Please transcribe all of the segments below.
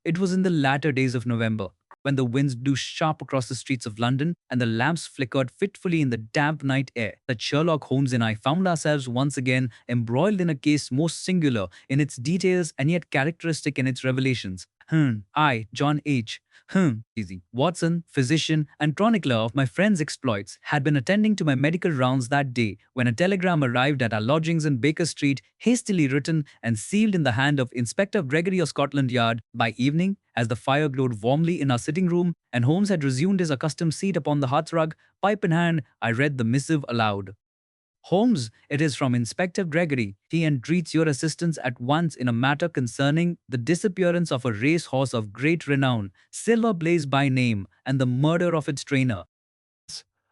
It was in the latter days of November, when the winds blew sharp across the streets of London and the lamps flickered fitfully in the damp night air, that Sherlock Holmes and I found ourselves once again embroiled in a case most singular in its details and yet characteristic in its revelations. I, John H. Easy. Watson, physician and chronicler of my friend's exploits, had been attending to my medical rounds that day when a telegram arrived at our lodgings in Baker Street, hastily written and sealed in the hand of Inspector Gregory of Scotland Yard. By evening, as the fire glowed warmly in our sitting room and Holmes had resumed his accustomed seat upon the hearthrug, pipe in hand, I read the missive aloud. Holmes, it is from Inspector Gregory. He entreats your assistance at once in a matter concerning the disappearance of a racehorse of great renown, Silver Blaze by name, and the murder of its trainer.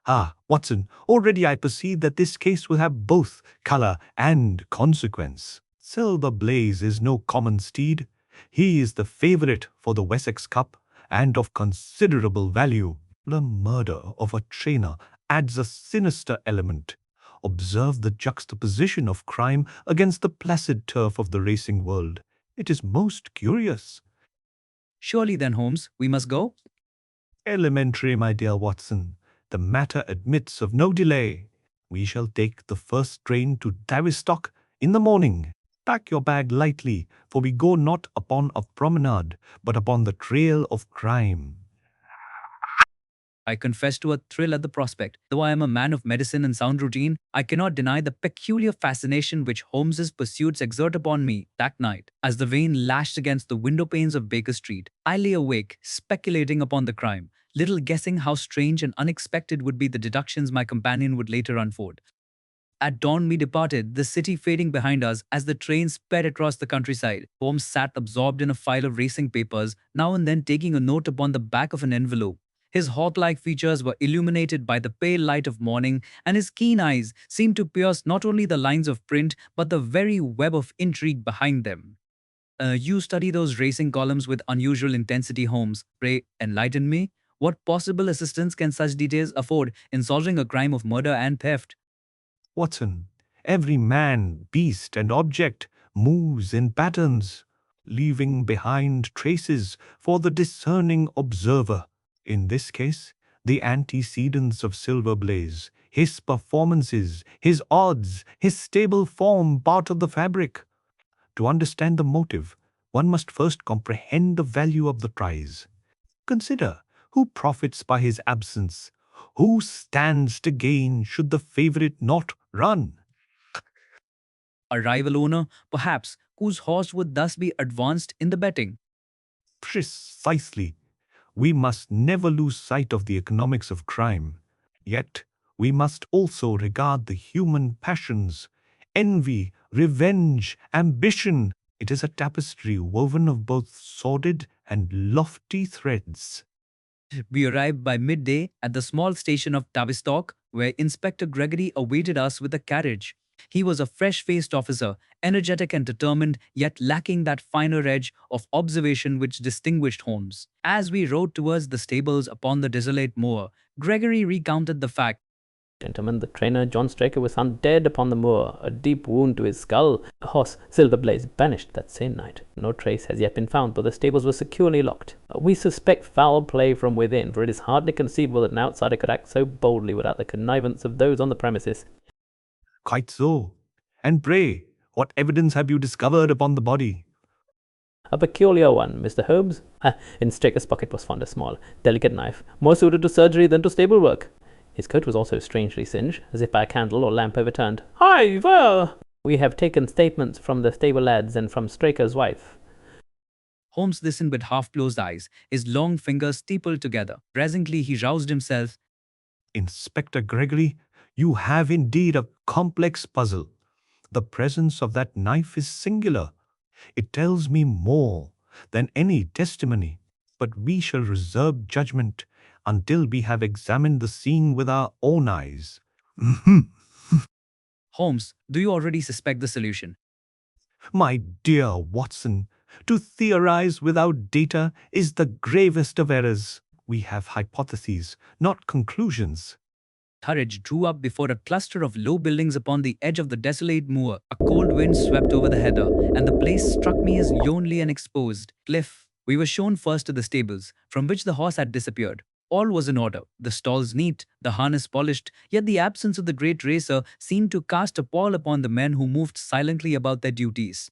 Ah, Watson, already I perceive that this case will have both colour and consequence. Silver Blaze is no common steed. He is the favourite for the Wessex Cup, and of considerable value. The murder of a trainer adds a sinister element. Observe the juxtaposition of crime against the placid turf of the racing world. It is most curious. Surely then, Holmes, we must go? Elementary, my dear Watson. The matter admits of no delay. We shall take the first train to Tavistock in the morning. Pack your bag lightly, for we go not upon a promenade, but upon the trail of crime. I confess to a thrill at the prospect. Though I am a man of medicine and sound routine, I cannot deny the peculiar fascination which Holmes's pursuits exert upon me. That night, as the rain lashed against the window panes of Baker Street, I lay awake, speculating upon the crime, little guessing how strange and unexpected would be the deductions my companion would later unfold. At dawn we departed, the city fading behind us as the train sped across the countryside. Holmes sat absorbed in a file of racing papers, now and then taking a note upon the back of an envelope. His hawk-like features were illuminated by the pale light of morning, and his keen eyes seemed to pierce not only the lines of print, but the very web of intrigue behind them. You study those racing columns with unusual intensity, Holmes. Pray, enlighten me. What possible assistance can such details afford in solving a crime of murder and theft? Watson, every man, beast, and object moves in patterns, leaving behind traces for the discerning observer. In this case, the antecedents of Silver Blaze, his performances, his odds, his stable form part of the fabric. To understand the motive, one must first comprehend the value of the prize. Consider who profits by his absence, who stands to gain should the favourite not run. A rival owner, perhaps, whose horse would thus be advanced in the betting. Precisely. We must never lose sight of the economics of crime. Yet we must also regard the human passions, envy, revenge, ambition. It is a tapestry woven of both sordid and lofty threads. We arrived by midday at the small station of Tavistock, where Inspector Gregory awaited us with a carriage. He was a fresh-faced officer, energetic and determined, yet lacking that finer edge of observation which distinguished Holmes. As we rode towards the stables upon the desolate moor, Gregory recounted the fact. Gentlemen, the trainer John Straker was found dead upon the moor, a deep wound to his skull. A horse, Silver Blaze, vanished that same night. No trace has yet been found, but the stables were securely locked. We suspect foul play from within, for it is hardly conceivable that an outsider could act so boldly without the connivance of those on the premises. Quite so. And pray, what evidence have you discovered upon the body? A peculiar one, Mr. Holmes. In Straker's pocket was found a small, delicate knife, more suited to surgery than to stable work. His coat was also strangely singed, as if by a candle or lamp overturned. Hi, well! We have taken statements from the stable lads and from Straker's wife. Holmes listened with half-closed eyes, his long fingers steepled together. Presently he roused himself. Inspector Gregory, you have indeed a complex puzzle. The presence of that knife is singular. It tells me more than any testimony, but we shall reserve judgment until we have examined the scene with our own eyes. Holmes, do you already suspect the solution? My dear Watson, to theorize without data is the gravest of errors. We have hypotheses, not conclusions. Courage drew up before a cluster of low buildings upon the edge of the desolate moor. A cold wind swept over the heather, and the place struck me as lonely and exposed. Cliff, We were shown first to the stables, from which the horse had disappeared. All was in order, the stalls neat, the harness polished, yet the absence of the great racer seemed to cast a pall upon the men who moved silently about their duties.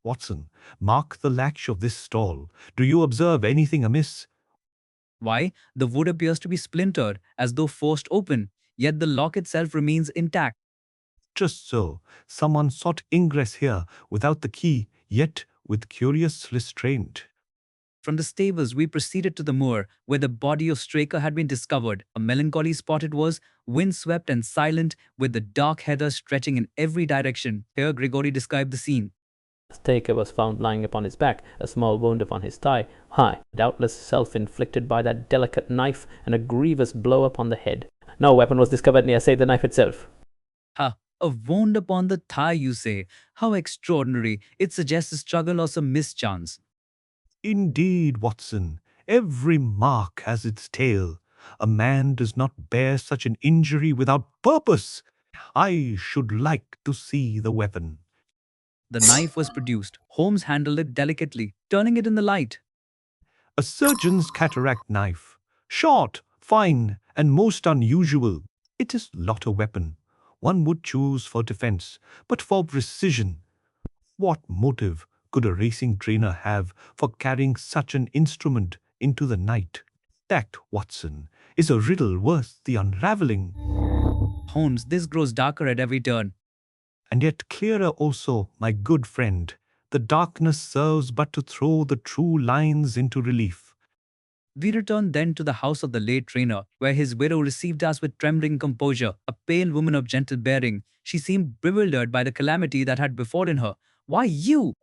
Watson, mark the latch of this stall. Do you observe anything amiss? Why, the wood appears to be splintered, as though forced open, yet the lock itself remains intact. Just so. Someone sought ingress here without the key, yet with curious restraint. From the stables, we proceeded to the moor, where the body of Straker had been discovered. A melancholy spot it was, windswept and silent, with the dark heather stretching in every direction. Here Gregory described the scene. Straker was found lying upon his back, a small wound upon his thigh, high, doubtless self-inflicted by that delicate knife, and a grievous blow upon the head. No weapon was discovered near save the knife itself. Ha! A wound upon the thigh, you say? How extraordinary! It suggests a struggle or some mischance. Indeed, Watson, every mark has its tale. A man does not bear such an injury without purpose. I should like to see the weapon. The knife was produced. Holmes handled it delicately, turning it in the light. A surgeon's cataract knife. Short, fine, and most unusual. It is not a weapon one would choose for defense, but for precision. What motive could a racing trainer have for carrying such an instrument into the night? That, Watson, is a riddle worth the unraveling, Holmes, this grows darker at every turn. and yet clearer also, my good friend. The darkness serves but to throw the true lines into relief. We returned then to the house of the late trainer, where his widow received us with trembling composure, a pale woman of gentle bearing. She seemed bewildered by the calamity that had befallen her. Why, you!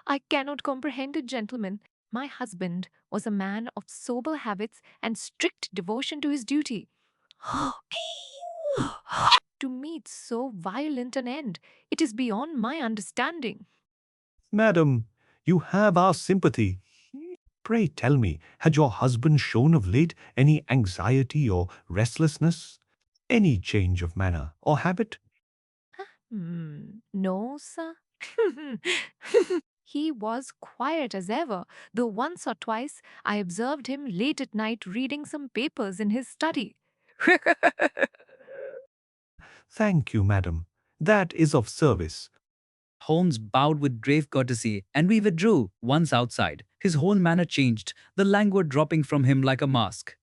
I cannot comprehend it, gentlemen. My husband was a man of sober habits and strict devotion to his duty. To meet so violent an end, it is beyond my understanding. Madam, you have our sympathy. Pray tell me, had your husband shown of late any anxiety or restlessness? Any change of manner or habit? No, sir. He was quiet as ever, though once or twice I observed him late at night reading some papers in his study. Thank you, madam. That is of service. Holmes bowed with grave courtesy, and we withdrew. Once outside, his whole manner changed, the languor dropping from him like a mask.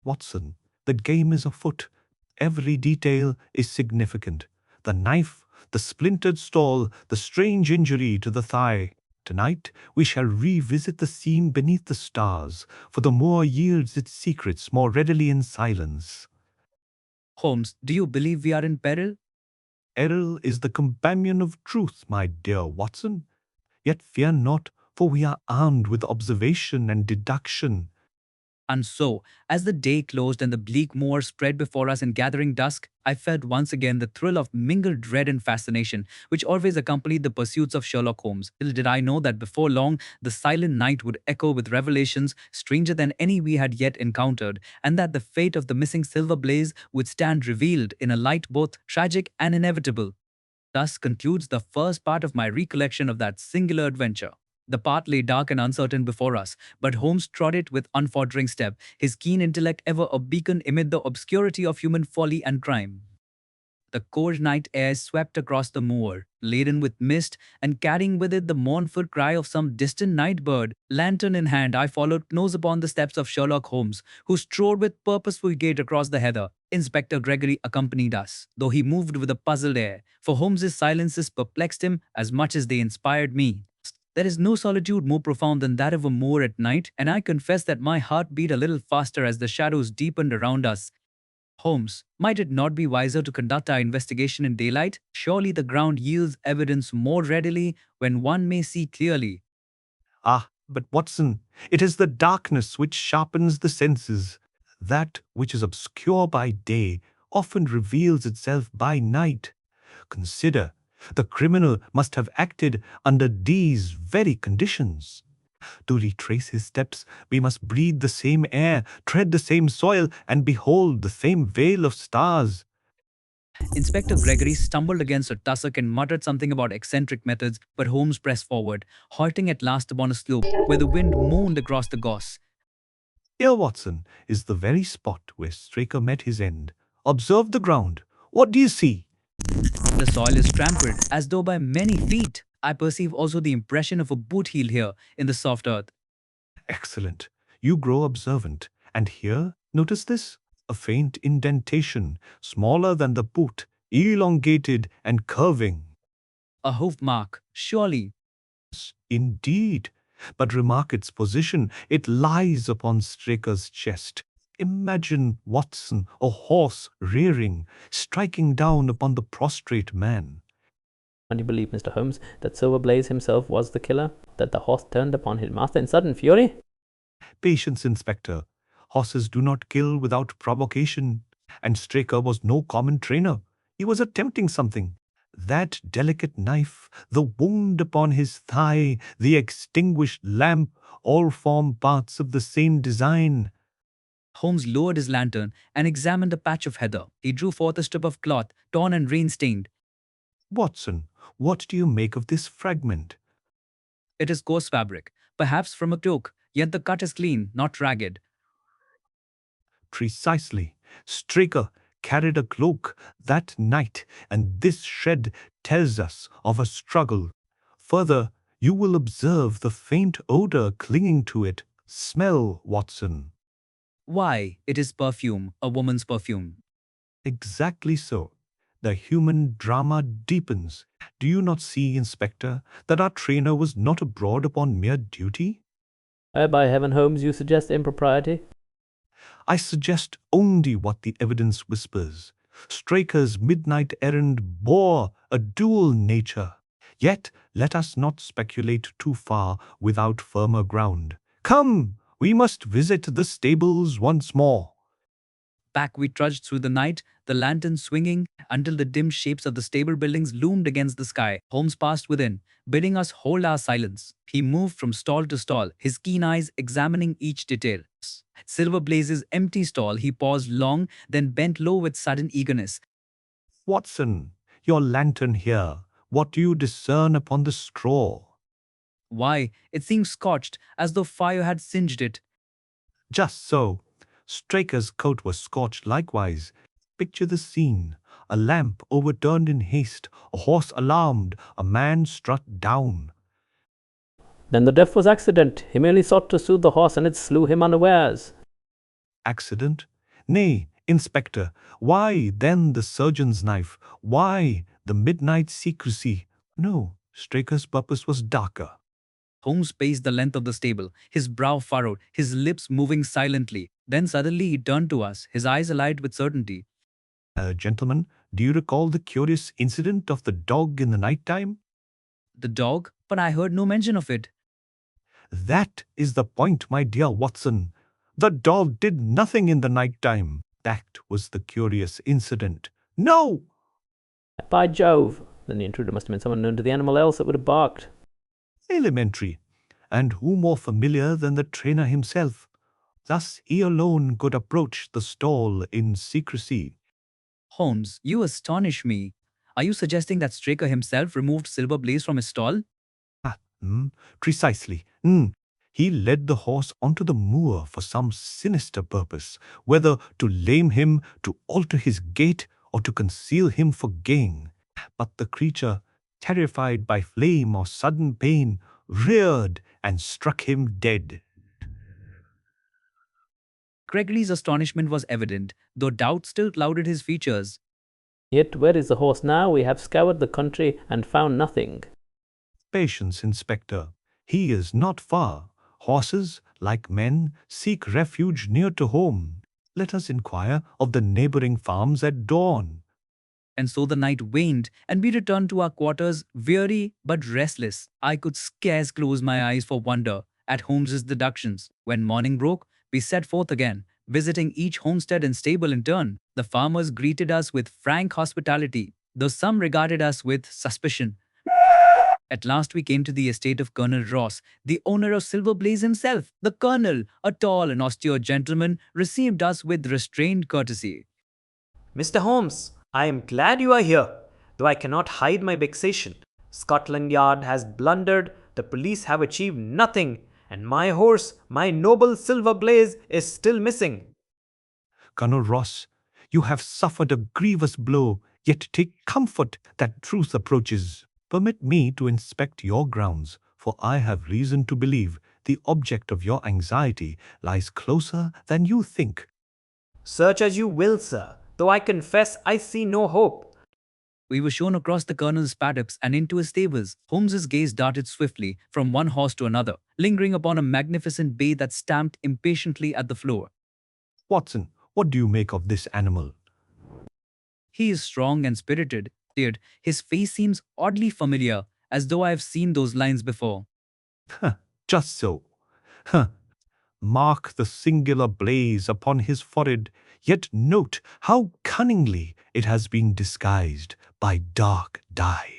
Watson, the game is afoot. Every detail is significant. The knife, the splintered stall, the strange injury to the thigh. Tonight we shall revisit the scene beneath the stars, for the moor yields its secrets more readily in silence. Holmes, do you believe we are in peril? Errol is the companion of truth, my dear Watson. Yet fear not, for we are armed with observation and deduction. And so, as the day closed and the bleak moor spread before us in gathering dusk, I felt once again the thrill of mingled dread and fascination which always accompanied the pursuits of Sherlock Holmes. Little did I know that before long the silent night would echo with revelations stranger than any we had yet encountered, and that the fate of the missing silver blaze would stand revealed in a light both tragic and inevitable. Thus concludes the first part of my recollection of that singular adventure. The path lay dark and uncertain before us, but Holmes trod it with unfaltering step, his keen intellect ever a beacon amid the obscurity of human folly and crime. The cold night air swept across the moor, laden with mist and carrying with it the mournful cry of some distant night bird. Lantern in hand, I followed close upon the steps of Sherlock Holmes, who strode with purposeful gait across the heather. Inspector Gregory accompanied us, though he moved with a puzzled air, for Holmes's silences perplexed him as much as they inspired me. There is no solitude more profound than that of a moor at night, and I confess that my heart beat a little faster as the shadows deepened around us. Holmes, might it not be wiser to conduct our investigation in daylight? Surely the ground yields evidence more readily when one may see clearly. Ah, but Watson, it is the darkness which sharpens the senses. That which is obscure by day often reveals itself by night. Consider, the criminal must have acted under these very conditions. To retrace his steps, we must breathe the same air, tread the same soil, and behold the same veil of stars. Inspector Gregory stumbled against a tussock and muttered something about eccentric methods, but Holmes pressed forward, halting at last upon a slope where the wind moaned across the goss. Here, Watson, is the very spot where Straker met his end. Observe the ground. What do you see? The soil is trampled as though by many feet. I perceive also the impression of a boot heel here in the soft earth. Excellent. You grow observant. And here, notice this? A faint indentation, smaller than the boot, elongated and curving. A hoof mark, surely. Indeed. But remark its position. It lies upon Straker's chest. Imagine, Watson, a horse rearing, striking down upon the prostrate man. And you believe, Mr. Holmes, that Silver Blaze himself was the killer? That the horse turned upon his master in sudden fury? Patience, Inspector. Horses do not kill without provocation. And Straker was no common trainer. He was attempting something. That delicate knife, the wound upon his thigh, the extinguished lamp, all form parts of the same design. Holmes lowered his lantern and examined a patch of heather. He drew forth a strip of cloth, torn and rain-stained. Watson, what do you make of this fragment? It is coarse fabric, perhaps from a cloak, yet the cut is clean, not ragged. Precisely. Straker carried a cloak that night, and this shred tells us of a struggle. Further, you will observe the faint odor clinging to it. Smell, Watson. Why, it is perfume, a woman's perfume. Exactly so. The human drama deepens. Do you not see, Inspector, that our trainer was not abroad upon mere duty? By heaven, Holmes, you suggest impropriety? I suggest only what the evidence whispers. Straker's midnight errand bore a dual nature. Yet let us not speculate too far without firmer ground. Come, we must visit the stables once more. Back we trudged through the night, the lantern swinging until the dim shapes of the stable buildings loomed against the sky. Holmes passed within, bidding us hold our silence. He moved from stall to stall, his keen eyes examining each detail. Silver Blaze's empty stall, he paused long, then bent low with sudden eagerness. Watson, your lantern here. What do you discern upon the straw? Why, it seemed scorched, as though fire had singed it. Just so. Straker's coat was scorched likewise. Picture the scene. A lamp overturned in haste, a horse alarmed, a man struck down. Then the death was accident. He merely sought to soothe the horse, and it slew him unawares. Accident? Nay, Inspector, why then the surgeon's knife? Why the midnight secrecy? No, Straker's purpose was darker. Holmes paced the length of the stable, his brow furrowed, his lips moving silently. Then suddenly he turned to us, his eyes alight with certainty. Gentlemen, do you recall the curious incident of the dog in the night time? The dog? But I heard no mention of it. That is the point, my dear Watson. The dog did nothing in the night time. That was the curious incident. No! By Jove! Then the intruder must have been someone known to the animal, else it would have barked. Elementary. And who more familiar than the trainer himself? Thus he alone could approach the stall in secrecy. Holmes, you astonish me. Are you suggesting that Straker himself removed Silver Blaze from his stall? Precisely. He led the horse onto the moor for some sinister purpose, whether to lame him, to alter his gait, or to conceal him for gain. But the creature, terrified by flame or sudden pain, reared and struck him dead. Gregory's astonishment was evident, though doubt still clouded his features. Yet where is the horse now? We have scoured the country and found nothing. Patience, Inspector. He is not far. Horses, like men, seek refuge near to home. Let us inquire of the neighboring farms at dawn. And so the night waned, and we returned to our quarters, weary but restless. I could scarce close my eyes for wonder at Holmes's deductions. When morning broke, we set forth again, visiting each homestead and stable in turn. The farmers greeted us with frank hospitality, though some regarded us with suspicion. At last we came to the estate of Colonel Ross, the owner of Silver Blaze himself. The colonel, a tall and austere gentleman, received us with restrained courtesy. Mr. Holmes, I am glad you are here, though I cannot hide my vexation. Scotland Yard has blundered, the police have achieved nothing, and my horse, my noble Silver Blaze, is still missing. Colonel Ross, you have suffered a grievous blow, yet take comfort that truth approaches. Permit me to inspect your grounds, for I have reason to believe the object of your anxiety lies closer than you think. Search as you will, sir, though I confess I see no hope. We were shown across the colonel's paddocks and into his stables. Holmes's gaze darted swiftly from one horse to another, lingering upon a magnificent bay that stamped impatiently at the floor. Watson, what do you make of this animal? He is strong and spirited, yet his face seems oddly familiar, as though I have seen those lines before. Just so. Huh. Mark the singular blaze upon his forehead, yet note how cunningly it has been disguised by dark dye.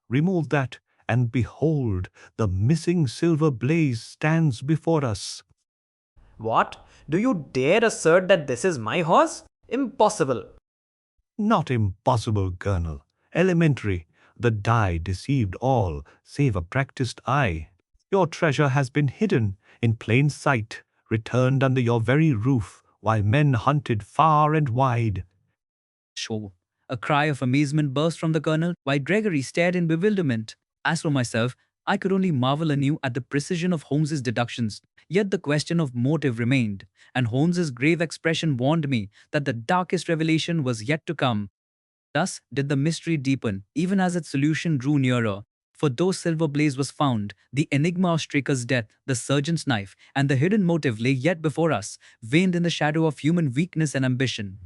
Remove that, and behold, the missing silver blaze stands before us. What? Do you dare assert that this is my horse? Impossible. Not impossible, Colonel. Elementary. The dye deceived all, save a practiced eye. Your treasure has been hidden in plain sight, returned under your very roof, while men hunted far and wide. Sure. A cry of amazement burst from the colonel, while Gregory stared in bewilderment. As for myself, I could only marvel anew at the precision of Holmes's deductions. Yet the question of motive remained, and Holmes's grave expression warned me that the darkest revelation was yet to come. Thus did the mystery deepen, even as its solution drew nearer. For though Silver Blaze was found, the enigma of Straker's death, the surgeon's knife, and the hidden motive lay yet before us, veined in the shadow of human weakness and ambition.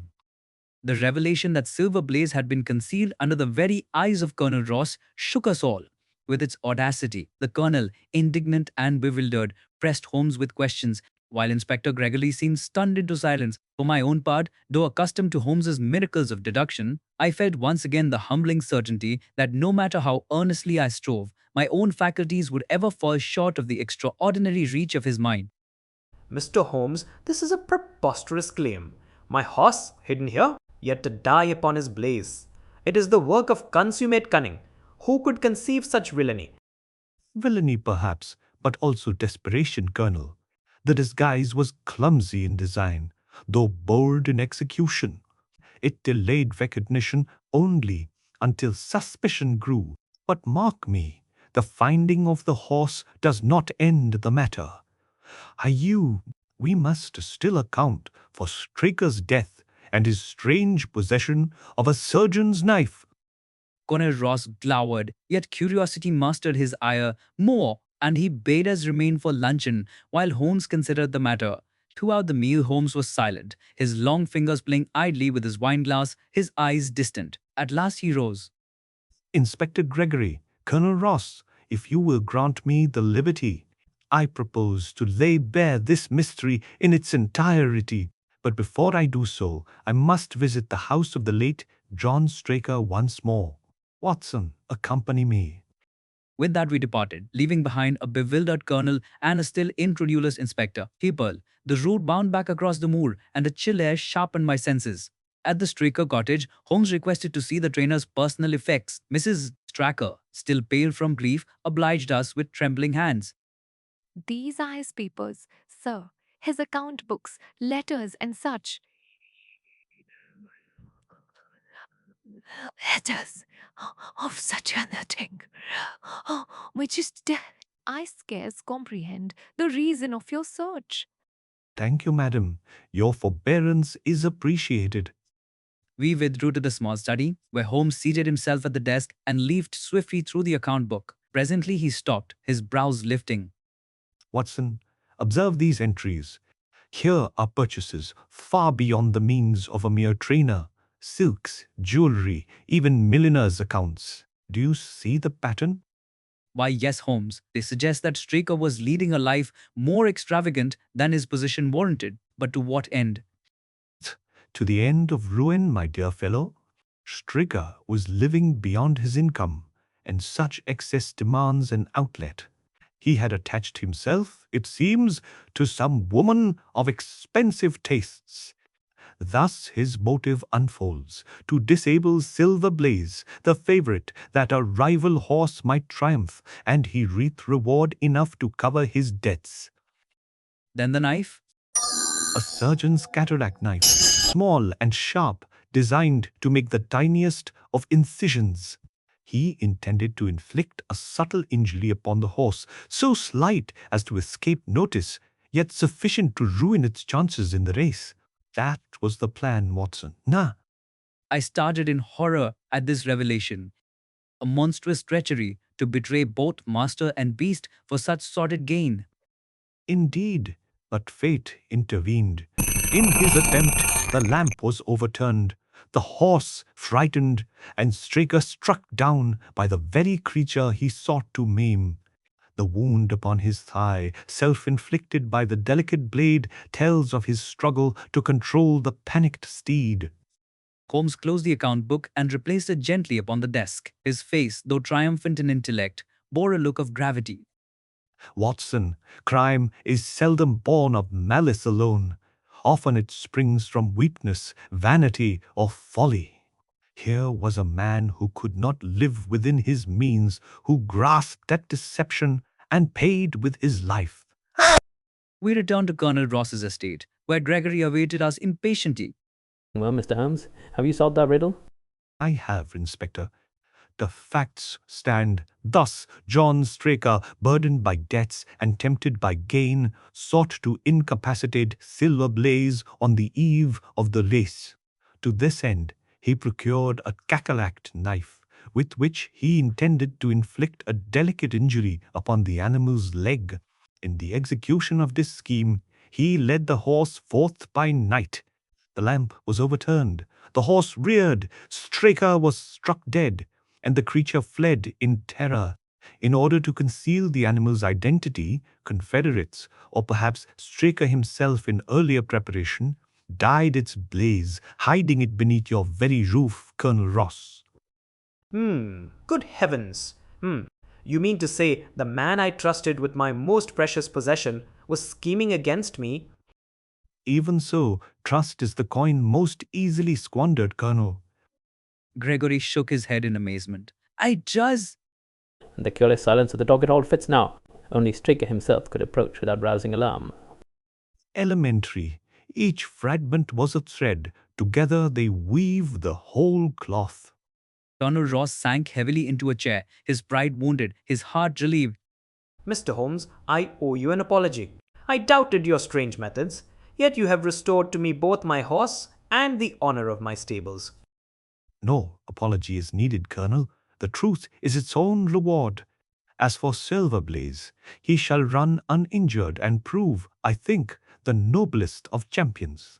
The revelation that Silver Blaze had been concealed under the very eyes of Colonel Ross shook us all. With its audacity, the colonel, indignant and bewildered, pressed Holmes with questions, while Inspector Gregory seemed stunned into silence. For my own part, though accustomed to Holmes's miracles of deduction, I felt once again the humbling certainty that no matter how earnestly I strove, my own faculties would ever fall short of the extraordinary reach of his mind. Mr. Holmes, this is a preposterous claim. My horse hidden here, yet to die upon his blaze. It is the work of consummate cunning. Who could conceive such villainy? Villainy, perhaps, but also desperation, Colonel. The disguise was clumsy in design, though bold in execution. It delayed recognition only until suspicion grew. But mark me, the finding of the horse does not end the matter. We must still account for Straker's death and his strange possession of a surgeon's knife. Colonel Ross glowered, yet curiosity mastered his ire more, and he bade us remain for luncheon while Holmes considered the matter. Throughout the meal, Holmes was silent, his long fingers playing idly with his wineglass, his eyes distant. At last he rose. Inspector Gregory, Colonel Ross, if you will grant me the liberty, I propose to lay bare this mystery in its entirety. But before I do so, I must visit the house of the late John Straker once more. Watson, accompany me. With that we departed, leaving behind a bewildered colonel and a still incredulous inspector. Hebel, the road wound back across the moor, and the chill air sharpened my senses. At the Straker cottage, Holmes requested to see the trainer's personal effects. Mrs. Straker, still pale from grief, obliged us with trembling hands. These are his papers, sir, his account books, letters, and such. Letters of such another thing, which is I scarce comprehend the reason of your search. Thank you, madam. Your forbearance is appreciated. We withdrew to the small study, where Holmes seated himself at the desk and leafed swiftly through the account book. Presently he stopped, his brows lifting. Watson, observe these entries. Here are purchases far beyond the means of a mere trainer. Silks, jewelry, even milliners' accounts. Do you see the pattern? Why, yes, Holmes, they suggest that Straker was leading a life more extravagant than his position warranted. But to what end? To the end of ruin, my dear fellow. Straker was living beyond his income, and such excess demands an outlet. He had attached himself, it seems, to some woman of expensive tastes. Thus his motive unfolds, to disable Silver Blaze, the favourite, that a rival horse might triumph, and he reap reward enough to cover his debts. Then the knife? A surgeon's cataract knife, small and sharp, designed to make the tiniest of incisions. He intended to inflict a subtle injury upon the horse, so slight as to escape notice, yet sufficient to ruin its chances in the race. That was the plan, Watson. Nah, I started in horror at this revelation. A monstrous treachery to betray both master and beast for such sordid gain. indeed, but fate intervened. In his attempt, the lamp was overturned, the horse frightened, and Straker struck down by the very creature he sought to maim. The wound upon his thigh, self-inflicted by the delicate blade, tells of his struggle to control the panicked steed. Holmes closed the account book and replaced it gently upon the desk. His face, though triumphant in intellect, bore a look of gravity. Watson, crime is seldom born of malice alone. Often it springs from weakness, vanity, or folly. Here was a man who could not live within his means, who grasped at deception and paid with his life. We returned to Colonel Ross's estate, where Gregory awaited us impatiently. Well, Mr. Holmes, have you solved that riddle? I have, Inspector. The facts stand. Thus, John Straker, burdened by debts and tempted by gain, sought to incapacitate Silver Blaze on the eve of the race. To this end, he procured a cackalacked knife, with which he intended to inflict a delicate injury upon the animal's leg. In the execution of this scheme, he led the horse forth by night. The lamp was overturned, the horse reared, Straker was struck dead, and the creature fled in terror. In order to conceal the animal's identity, confederates, or perhaps Straker himself in earlier preparation, dyed its blaze, hiding it beneath your very roof, Colonel Ross. Good heavens. You mean to say the man I trusted with my most precious possession was scheming against me? Even so, trust is the coin most easily squandered, Colonel. Gregory shook his head in amazement. I just... And the curious silence of the dogged hall fits now. Only Straker himself could approach without rousing alarm. Elementary. Each fragment was a thread. Together they weave the whole cloth. Colonel Ross sank heavily into a chair, his pride wounded, his heart relieved. Mr. Holmes, I owe you an apology. I doubted your strange methods, yet you have restored to me both my horse and the honor of my stables. No apology is needed, Colonel. The truth is its own reward. As for Silver Blaze, he shall run uninjured and prove, I think, the noblest of champions.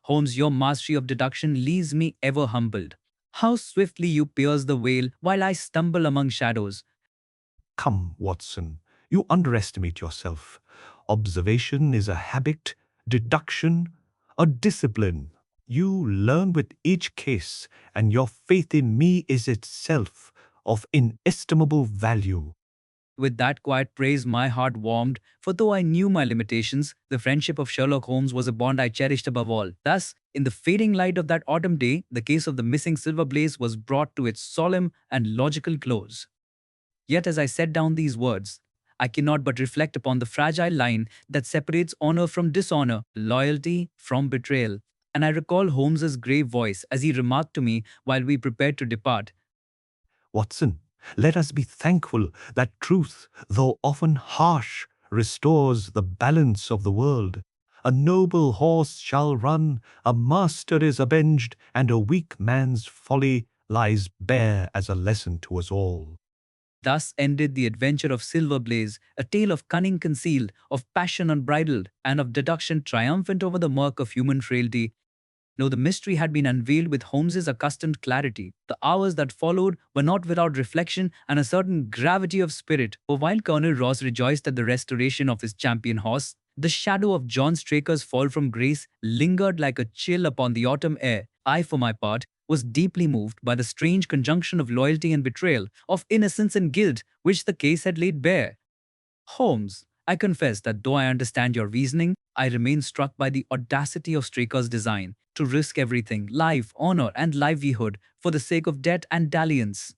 Holmes, your mastery of deduction leaves me ever humbled. How swiftly you pierce the veil while I stumble among shadows. Come, Watson, you underestimate yourself. Observation is a habit, deduction, a discipline. You learn with each case, and your faith in me is itself of inestimable value. With that quiet praise, my heart warmed, for though I knew my limitations, the friendship of Sherlock Holmes was a bond I cherished above all. Thus, in the fading light of that autumn day, the case of the missing Silver Blaze was brought to its solemn and logical close. Yet as I set down these words, I cannot but reflect upon the fragile line that separates honor from dishonor, loyalty from betrayal. And I recall Holmes's grave voice as he remarked to me while we prepared to depart. Watson, let us be thankful that truth, though often harsh, restores the balance of the world. A noble horse shall run, a master is avenged, and a weak man's folly lies bare as a lesson to us all. Thus ended the adventure of Silver Blaze, a tale of cunning concealed, of passion unbridled, and of deduction triumphant over the murk of human frailty. No, the mystery had been unveiled with Holmes's accustomed clarity. The hours that followed were not without reflection and a certain gravity of spirit. For while Colonel Ross rejoiced at the restoration of his champion horse, the shadow of John Straker's fall from grace lingered like a chill upon the autumn air. I, for my part, was deeply moved by the strange conjunction of loyalty and betrayal, of innocence and guilt, which the case had laid bare. Holmes, I confess that though I understand your reasoning, I remain struck by the audacity of Straker's design to risk everything, life, honor, and livelihood, for the sake of debt and dalliance.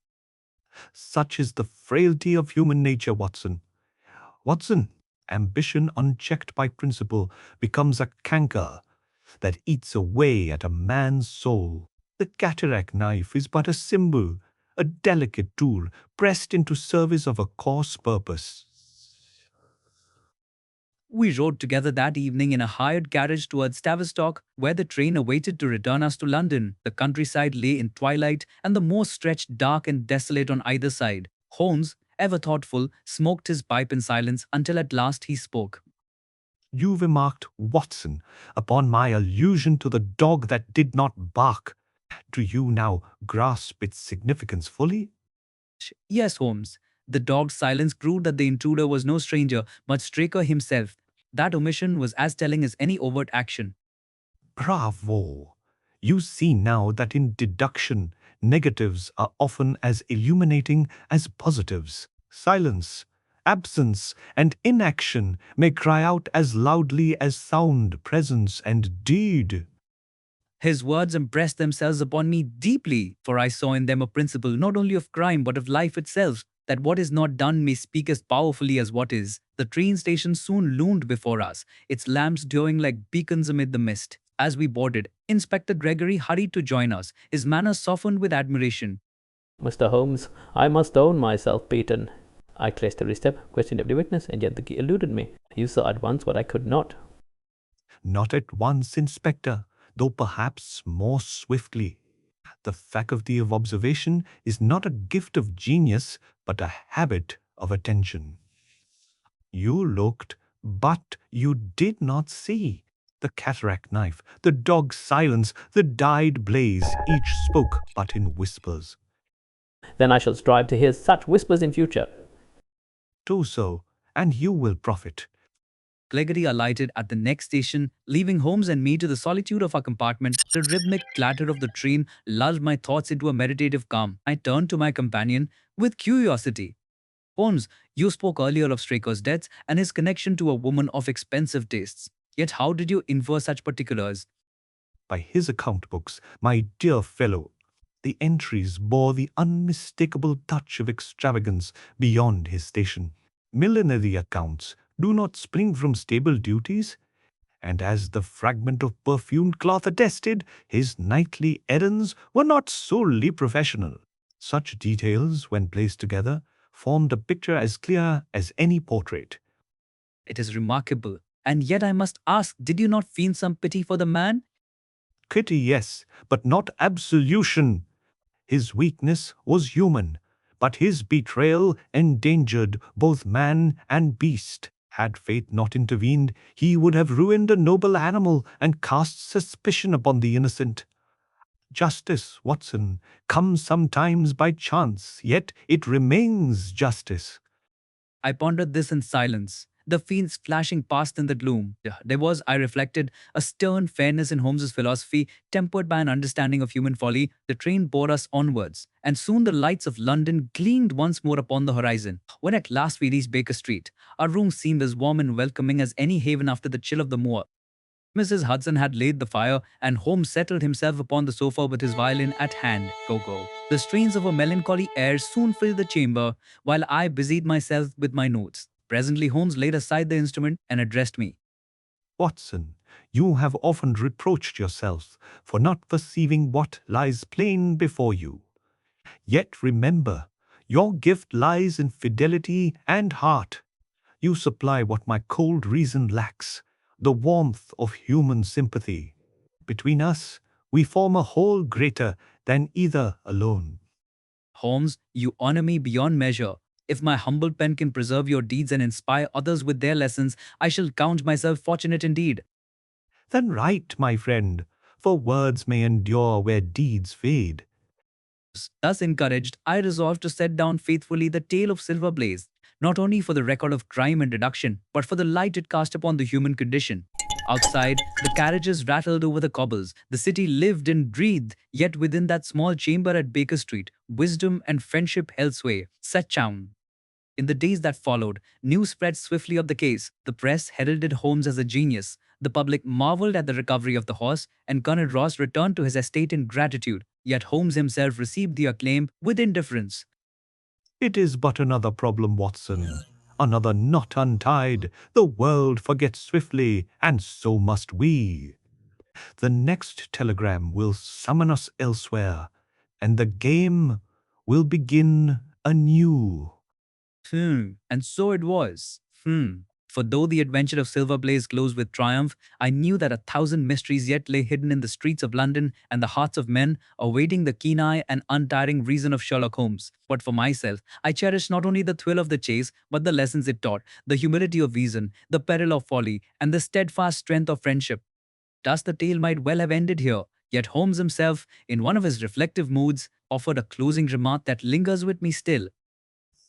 Such is the frailty of human nature, Watson. Watson, ambition unchecked by principle becomes a canker that eats away at a man's soul. The cataract knife is but a symbol, a delicate tool pressed into service of a coarse purpose. We rode together that evening in a hired carriage towards Tavistock, where the train awaited to return us to London. The countryside lay in twilight, and the moor stretched dark and desolate on either side. Holmes, ever thoughtful, smoked his pipe in silence until at last he spoke. You remarked, Watson, upon my allusion to the dog that did not bark. Do you now grasp its significance fully? Yes, Holmes. The dog's silence proved that the intruder was no stranger, but Straker himself. That omission was as telling as any overt action. Bravo! You see now that in deduction, negatives are often as illuminating as positives. Silence, absence, and inaction may cry out as loudly as sound, presence, and deed. His words impressed themselves upon me deeply, for I saw in them a principle not only of crime but of life itself, that what is not done may speak as powerfully as what is. The train station soon loomed before us, its lamps glowing like beacons amid the mist. As we boarded, Inspector Gregory hurried to join us, his manner softened with admiration. Mr. Holmes, I must own myself beaten. I traced every step, questioned every witness, and yet the key eluded me. You saw at once what I could not. Not at once, Inspector, though perhaps more swiftly. The faculty of observation is not a gift of genius, but a habit of attention. You looked, but you did not see. The cataract knife, the dog's silence, the dyed blaze, each spoke but in whispers. Then I shall strive to hear such whispers in future. Do so, and you will profit. Gregory alighted at the next station, leaving Holmes and me to the solitude of our compartment. The rhythmic clatter of the train lulled my thoughts into a meditative calm. I turned to my companion with curiosity. Holmes, you spoke earlier of Straker's death and his connection to a woman of expensive tastes. Yet how did you infer such particulars? By his account books, my dear fellow, the entries bore the unmistakable touch of extravagance beyond his station. Millinery accounts do not spring from stable duties, and as the fragment of perfumed cloth attested, his nightly errands were not solely professional. Such details, when placed together, formed a picture as clear as any portrait. It is remarkable. And yet I must ask, did you not feel some pity for the man? Pity, yes, but not absolution. His weakness was human, but his betrayal endangered both man and beast. Had fate not intervened, he would have ruined a noble animal and cast suspicion upon the innocent. Justice, Watson, comes sometimes by chance, yet it remains justice. I pondered this in silence, the fiends flashing past in the gloom. There was, I reflected, a stern fairness in Holmes's philosophy, tempered by an understanding of human folly. The train bore us onwards, and soon the lights of London gleamed once more upon the horizon. When at last we reached Baker Street, our room seemed as warm and welcoming as any haven after the chill of the moor. Mrs. Hudson had laid the fire, and Holmes settled himself upon the sofa with his violin at hand. Go. The strains of a melancholy air soon filled the chamber, while I busied myself with my notes. Presently Holmes laid aside the instrument and addressed me. Watson, you have often reproached yourself for not perceiving what lies plain before you. Yet remember, your gift lies in fidelity and heart. You supply what my cold reason lacks, the warmth of human sympathy. Between us, we form a whole greater than either alone. Holmes, you honor me beyond measure. If my humble pen can preserve your deeds and inspire others with their lessons, I shall count myself fortunate indeed. Then write, my friend, for words may endure where deeds fade. Thus encouraged, I resolved to set down faithfully the tale of Silver Blaze, not only for the record of crime and deduction, but for the light it cast upon the human condition. Outside, the carriages rattled over the cobbles. The city lived and breathed, yet within that small chamber at Baker Street, wisdom and friendship held sway. Such town. In the days that followed, news spread swiftly of the case. The press heralded Holmes as a genius. The public marveled at the recovery of the horse, and Colonel Ross returned to his estate in gratitude. Yet Holmes himself received the acclaim with indifference. It is but another problem, Watson. Another knot untied. The world forgets swiftly, and so must we. The next telegram will summon us elsewhere, and the game will begin anew. And so it was. For though the adventure of Silver Blaze closed with triumph, I knew that 1,000 mysteries yet lay hidden in the streets of London and the hearts of men, awaiting the keen eye and untiring reason of Sherlock Holmes. But for myself, I cherished not only the thrill of the chase, but the lessons it taught, the humility of reason, the peril of folly, and the steadfast strength of friendship. Thus the tale might well have ended here, yet Holmes himself, in one of his reflective moods, offered a closing remark that lingers with me still.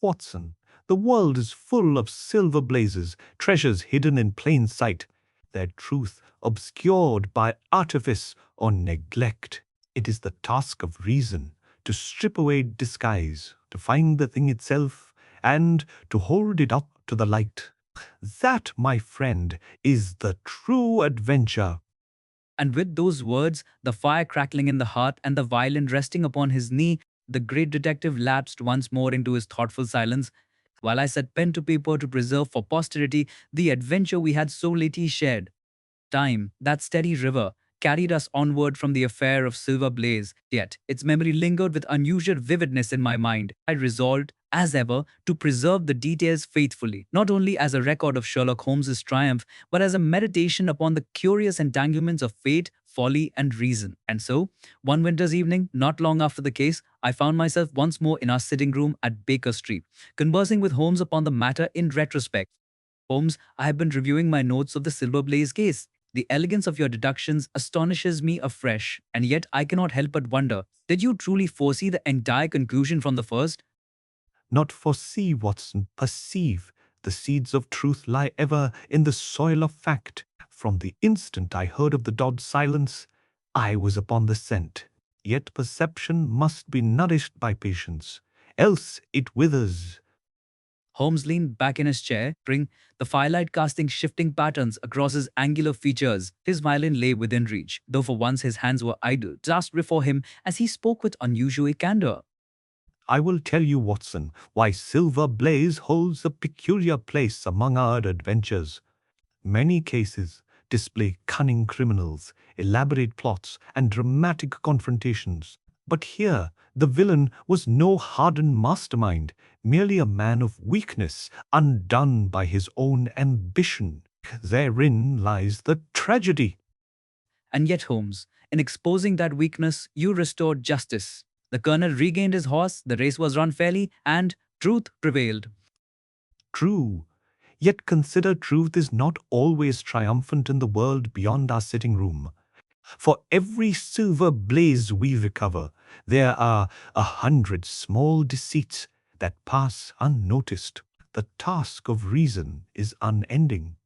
Watson, the world is full of silver blazes, treasures hidden in plain sight, their truth obscured by artifice or neglect. It is the task of reason to strip away disguise, to find the thing itself, and to hold it up to the light. That, my friend, is the true adventure. And with those words, the fire crackling in the heart and the violin resting upon his knee, the great detective lapsed once more into his thoughtful silence, while I set pen to paper to preserve for posterity the adventure we had so lately shared. Time, that steady river, carried us onward from the affair of Silver Blaze, yet its memory lingered with unusual vividness in my mind. I resolved, as ever, to preserve the details faithfully, not only as a record of Sherlock Holmes's triumph, but as a meditation upon the curious entanglements of fate, folly, and reason. And so, one winter's evening, not long after the case, I found myself once more in our sitting room at Baker Street, conversing with Holmes upon the matter in retrospect. Holmes, I have been reviewing my notes of the Silver Blaze case. The elegance of your deductions astonishes me afresh, and yet I cannot help but wonder, did you truly foresee the entire conclusion from the first? Not foresee, Watson, perceive. The seeds of truth lie ever in the soil of fact. From the instant I heard of the Dodd's silence, I was upon the scent. Yet perception must be nourished by patience, else it withers. Holmes leaned back in his chair, the firelight casting shifting patterns across his angular features. His violin lay within reach, though for once his hands were idle, just before him as he spoke with unusual candor. I will tell you, Watson, why Silver Blaze holds a peculiar place among our adventures. Many cases display cunning criminals, elaborate plots, and dramatic confrontations. But here, the villain was no hardened mastermind, merely a man of weakness, undone by his own ambition. Therein lies the tragedy. And yet, Holmes, in exposing that weakness, you restored justice. The colonel regained his horse, the race was run fairly, and truth prevailed. True. Yet consider truth is not always triumphant in the world beyond our sitting room. For every silver blaze we recover, there are 100 small deceits that pass unnoticed. The task of reason is unending.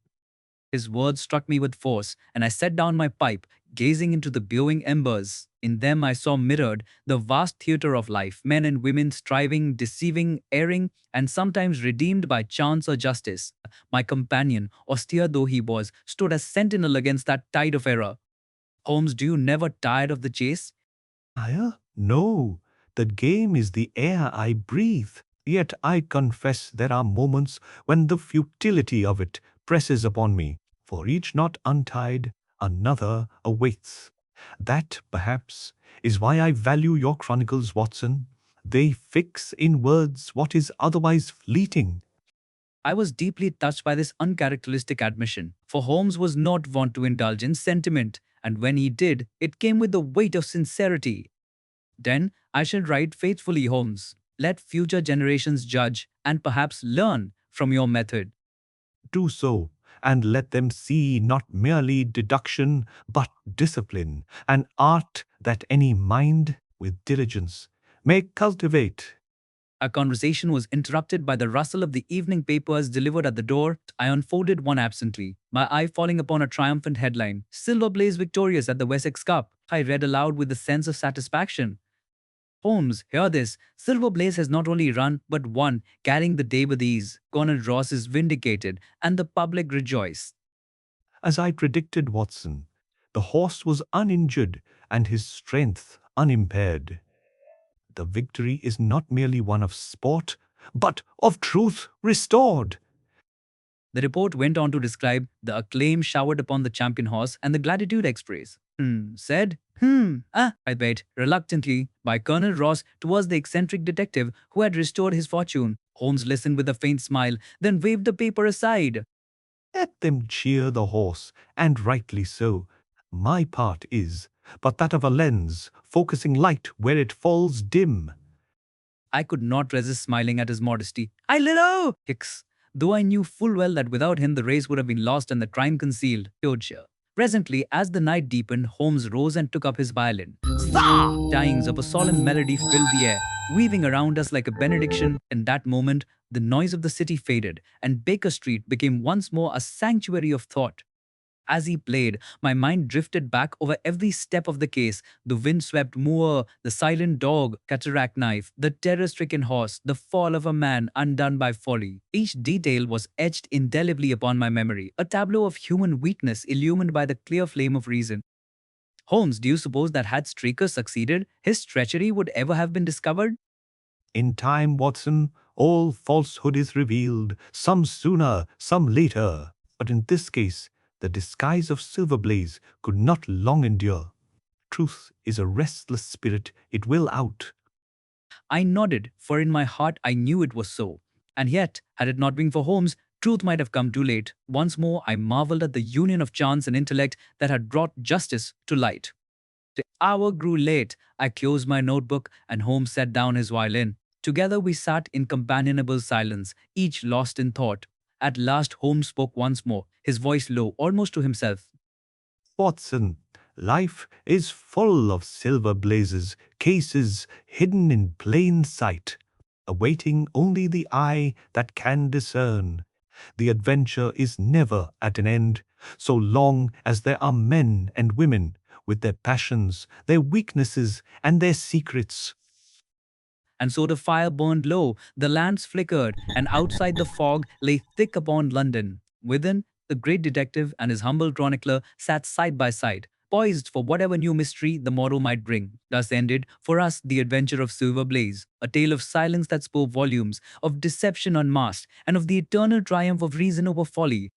His words struck me with force, and I set down my pipe, gazing into the glowing embers. In them I saw mirrored the vast theatre of life, men and women striving, deceiving, erring, and sometimes redeemed by chance or justice. My companion, austere though he was, stood as sentinel against that tide of error. Holmes, do you never tire of the chase? Ire? No, the game is the air I breathe. Yet I confess there are moments when the futility of it presses upon me. For each knot untied, another awaits. That, perhaps, is why I value your chronicles, Watson. They fix in words what is otherwise fleeting. I was deeply touched by this uncharacteristic admission, for Holmes was not wont to indulge in sentiment, and when he did, it came with the weight of sincerity. Then I shall write faithfully, Holmes. Let future generations judge and perhaps learn from your method. Do so, and let them see not merely deduction, but discipline, an art that any mind with diligence may cultivate. Our conversation was interrupted by the rustle of the evening papers delivered at the door. I unfolded one absently, my eye falling upon a triumphant headline, Silver Blaze victorious at the Wessex Cup. I read aloud with a sense of satisfaction. Holmes, hear this. Silver Blaze has not only run, but won, carrying the day with ease. Conan Ross is vindicated, and the public rejoice. As I predicted, Watson, the horse was uninjured and his strength unimpaired. The victory is not merely one of sport, but of truth restored. The report went on to describe the acclaim showered upon the champion horse and the gratitude expressed. Said, I bet, reluctantly, by Colonel Ross towards the eccentric detective who had restored his fortune. Holmes listened with a faint smile, then waved the paper aside. Let them cheer the horse, and rightly so. My part is but that of a lens, focusing light where it falls dim. I could not resist smiling at his modesty. I little hicks, though I knew full well that without him the race would have been lost and the crime concealed. Yorkshire. Presently, as the night deepened, Holmes rose and took up his violin. Tines of a solemn melody filled the air, weaving around us like a benediction. In that moment, the noise of the city faded, and Baker Street became once more a sanctuary of thought. As he played, my mind drifted back over every step of the case: the wind-swept moor, the silent dog, cataract knife, the terror-stricken horse, the fall of a man undone by folly. Each detail was etched indelibly upon my memory, a tableau of human weakness illumined by the clear flame of reason. Holmes, do you suppose that had Straker succeeded, his treachery would ever have been discovered? In time, Watson, all falsehood is revealed, some sooner, some later. But in this case, the disguise of Silver Blaze could not long endure. Truth is a restless spirit, it will out. I nodded, for in my heart I knew it was so. And yet, had it not been for Holmes, truth might have come too late. Once more, I marveled at the union of chance and intellect that had brought justice to light. The hour grew late. I closed my notebook, and Holmes set down his violin. Together we sat in companionable silence, each lost in thought. At last Holmes spoke once more, his voice low, almost to himself. Watson, life is full of silver blazes, cases hidden in plain sight, awaiting only the eye that can discern. The adventure is never at an end, so long as there are men and women with their passions, their weaknesses, and their secrets. And so the fire burned low, the lamps flickered, and outside the fog lay thick upon London. Within, the great detective and his humble chronicler sat side by side, poised for whatever new mystery the morrow might bring. Thus ended, for us, the adventure of Silver Blaze, a tale of silence that spoke volumes, of deception unmasked, and of the eternal triumph of reason over folly.